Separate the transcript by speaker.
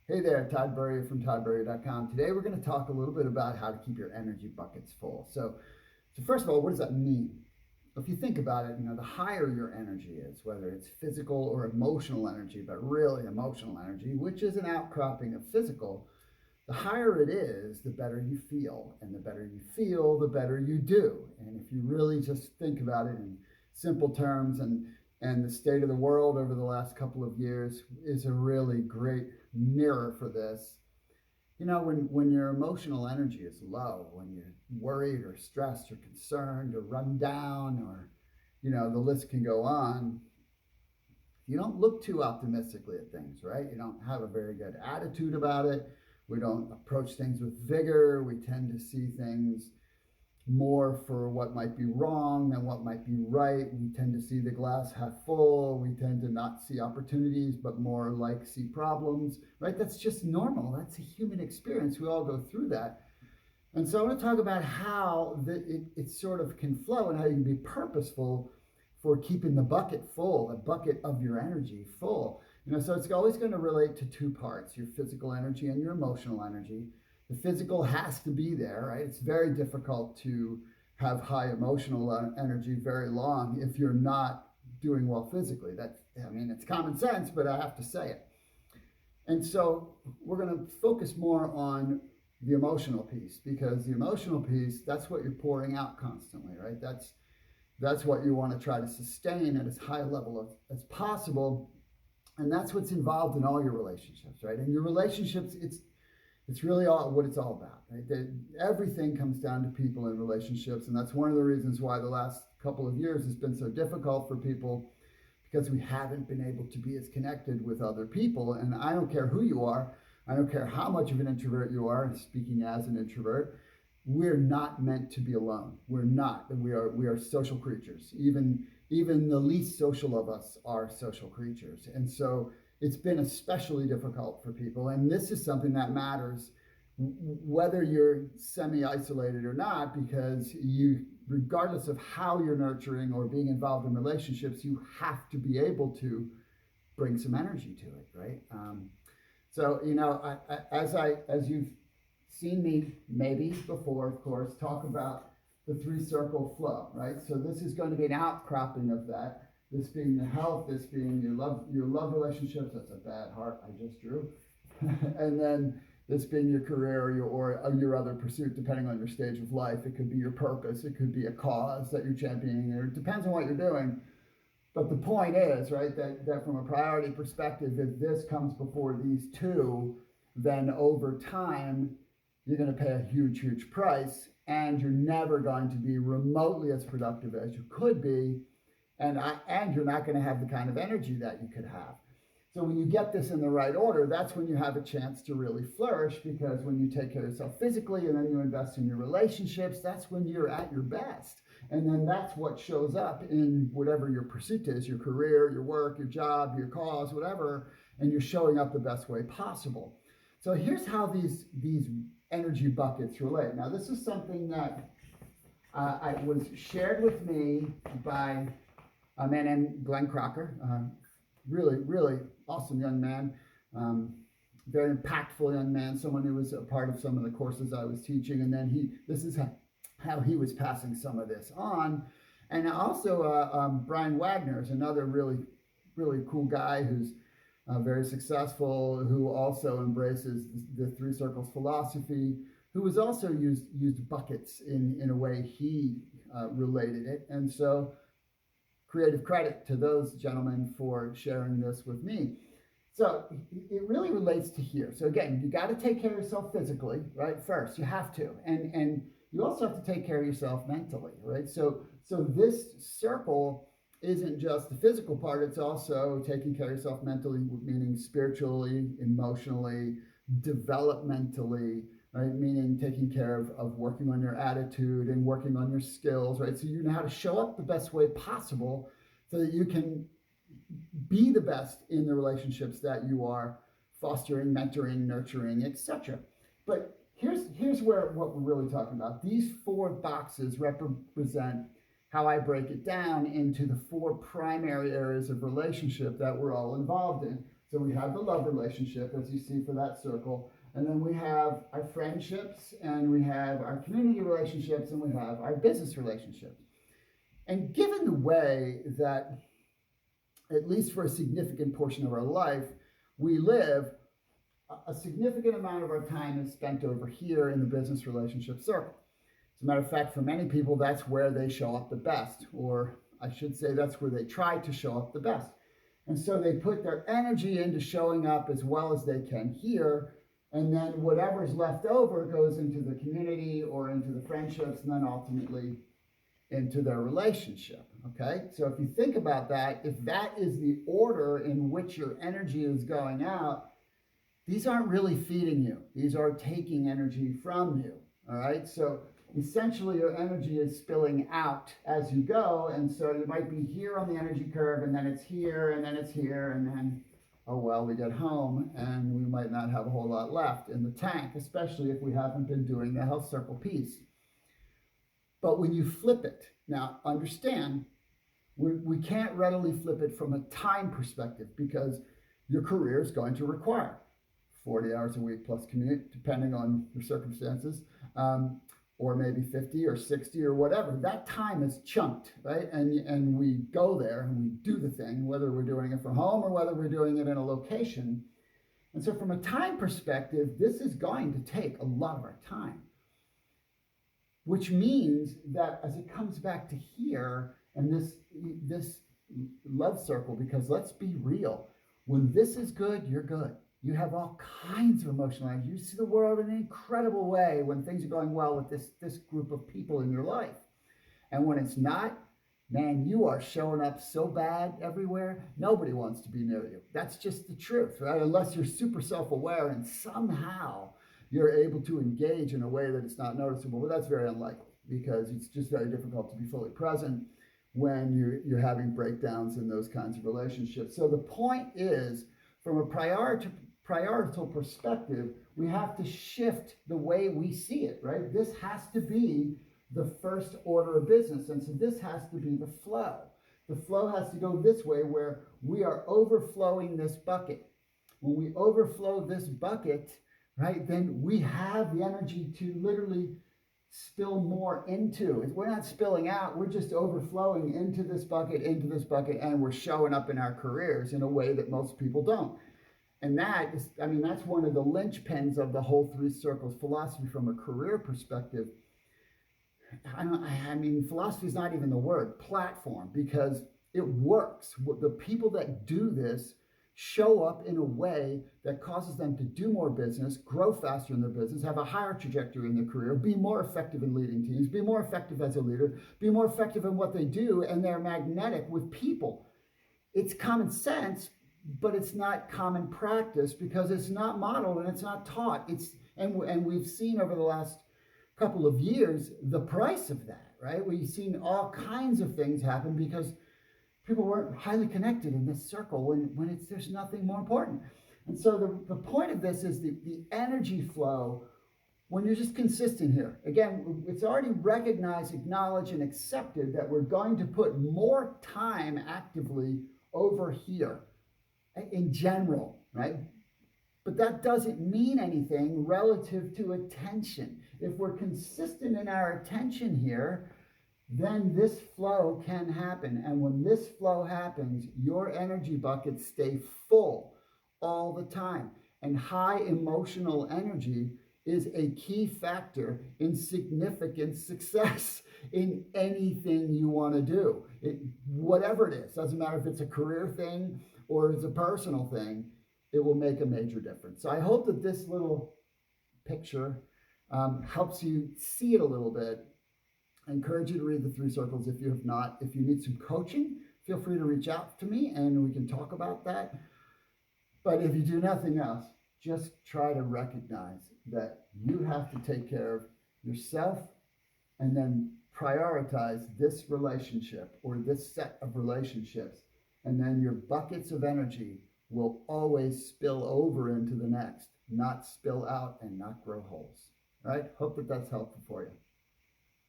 Speaker 1: Hey there, Tburrier from Tburrier.com. Today we're going to talk a little bit about how to keep your energy buckets full. So first of all, what does that mean? If you think about it, the higher your energy is, whether it's physical or emotional energy, but really emotional energy, which is an outcropping of physical, the higher it is, the better you feel. And the better you feel, the better you do. And if you really just think about it in simple terms, and the state of the world over the last couple of years is a really great mirror for this. When your emotional energy is low, when you're worried or stressed or concerned or run down, or, the list can go on, you don't look too optimistically at things, right? You don't have a very good attitude about it. We don't approach things with vigor. We tend to see things more for what might be wrong than what might be right. We tend to see the glass half full. We tend to not see opportunities, but more like see problems, right? That's just normal. That's a human experience. We all go through that. And so I want to talk about how it sort of can flow and how you can be purposeful for keeping the bucket full, the bucket of your energy full. So it's always going to relate to two parts, your physical energy and your emotional energy. The physical has to be there, right? It's very difficult to have high emotional energy very long if you're not doing well physically. It's common sense, but I have to say it. And so we're going to focus more on the emotional piece, because the emotional piece, that's what you're pouring out constantly, right? That's what you want to try to sustain at as high a level as possible. And that's what's involved in all your relationships, right? And your relationships, it's really all what it's all about, right? Everything comes down to people and relationships, and that's one of the reasons why the last couple of years has been so difficult for people, because we haven't been able to be as connected with other people. And I don't care who you are, I don't care how much of an introvert you are, speaking as an introvert, we're not meant to be alone. We're not. We are social creatures. Even the least social of us are social creatures. And so it's been especially difficult for people. And this is something that matters whether you're semi-isolated or not, because regardless of how you're nurturing or being involved in relationships, you have to be able to bring some energy to it, right? As you've seen me maybe before, of course, talk about the three-circle flow, right? So this is going to be an outcropping of that. This being the health, this being your love relationships. That's a bad heart I just drew. And then this being your career or your other pursuit, depending on your stage of life. It could be your purpose. It could be a cause that you're championing. Or it depends on what you're doing. But the point is, right, that from a priority perspective, if this comes before these two, then over time, you're going to pay a huge, huge price. And you're never going to be remotely as productive as you could be. And you're not going to have the kind of energy that you could have. So when you get this in the right order, that's when you have a chance to really flourish, because when you take care of yourself physically and then you invest in your relationships, that's when you're at your best. And then that's what shows up in whatever your pursuit is, your career, your work, your job, your cause, whatever, and you're showing up the best way possible. So here's how these energy buckets relate. Now, this is something that was shared with me by a man named Glenn Crocker, really, really awesome young man, very impactful young man, someone who was a part of some of the courses I was teaching. And then this is how he was passing some of this on. And also Brian Wagner is another really, really cool guy who's very successful, who also embraces the three circles philosophy, who has also used buckets in a way he related it. And so creative credit to those gentlemen for sharing this with me. So it really relates to here. So again, you got to take care of yourself physically, right? First, you have to. And you also have to take care of yourself mentally, right? So this circle isn't just the physical part, it's also taking care of yourself mentally, meaning spiritually, emotionally, developmentally, right? Meaning taking care of working on your attitude and working on your skills, right? So you know how to show up the best way possible so that you can be the best in the relationships that you are fostering, mentoring, nurturing, etc. But here's what we're really talking about. These four boxes represent how I break it down into the four primary areas of relationship that we're all involved in. So we have the love relationship, as you see for that circle. And then we have our friendships, and we have our community relationships, and we have our business relationships. And given the way that, at least for a significant portion of our life, we live, a significant amount of our time is spent over here in the business relationship circle. As a matter of fact, for many people, that's where they show up the best, or I should say that's where they try to show up the best. And so they put their energy into showing up as well as they can here, and then whatever's left over goes into the community or into the friendships, and then ultimately into their relationship. Okay, so if you think about that, if that is the order in which your energy is going out, these aren't really feeding you. These are taking energy from you. All right, so essentially your energy is spilling out as you go, and so you might be here on the energy curve, and then it's here, and then it's here, and then, oh well, we get home and we might not have a whole lot left in the tank, especially if we haven't been doing the health circle piece. But when you flip it, now understand, we can't readily flip it from a time perspective, because your career is going to require 40 hours a week plus commute, depending on your circumstances, or maybe 50 or 60 or whatever. That time is chunked, right? And we go there and we do the thing, whether we're doing it from home or whether we're doing it in a location. And so from a time perspective, this is going to take a lot of our time, which means that as it comes back to here and this love circle, because let's be real, when this is good, you're good. You have all kinds of emotional energy. You see the world in an incredible way when things are going well with this group of people in your life. And when it's not, man, you are showing up so bad everywhere, nobody wants to be near you. That's just the truth, right? Unless you're super self-aware and somehow you're able to engage in a way that it's not noticeable. But that's very unlikely, because it's just very difficult to be fully present when you're having breakdowns in those kinds of relationships. So the point is, from a priorital perspective, we have to shift the way we see it, right? This has to be the first order of business. And so this has to be the flow. The flow has to go this way, where we are overflowing this bucket. When we overflow this bucket, right, then we have the energy to literally spill more into. We're not spilling out, we're just overflowing into this bucket, and we're showing up in our careers in a way that most people don't. And that is, I mean, that's one of the linchpins of the whole three circles philosophy from a career perspective. I mean, philosophy is not even the word, platform, because it works. The people that do this show up in a way that causes them to do more business, grow faster in their business, have a higher trajectory in their career, be more effective in leading teams, be more effective as a leader, be more effective in what they do, and they're magnetic with people. It's common sense, but it's not common practice, because it's not modeled and it's not taught. And we've seen over the last couple of years the price of that, right? We've seen all kinds of things happen because people weren't highly connected in this circle when there's nothing more important. And so the point of this is the energy flow when you're just consistent here. Again, it's already recognized, acknowledged, and accepted that we're going to put more time actively over here in general, right? But that doesn't mean anything relative to attention. If we're consistent in our attention here, then this flow can happen. And when this flow happens, your energy buckets stay full all the time. And high emotional energy is a key factor in significant success in anything you want to do. Whatever it is, doesn't matter if it's a career thing or it's a personal thing, it will make a major difference. So I hope that this little picture helps you see it a little bit. I encourage you to read the three circles if you have not. If you need some coaching, feel free to reach out to me and we can talk about that. But if you do nothing else, just try to recognize that you have to take care of yourself and then prioritize this relationship or this set of relationships. And then your buckets of energy will always spill over into the next, not spill out and not grow holes. All right? Hope that that's helpful for you.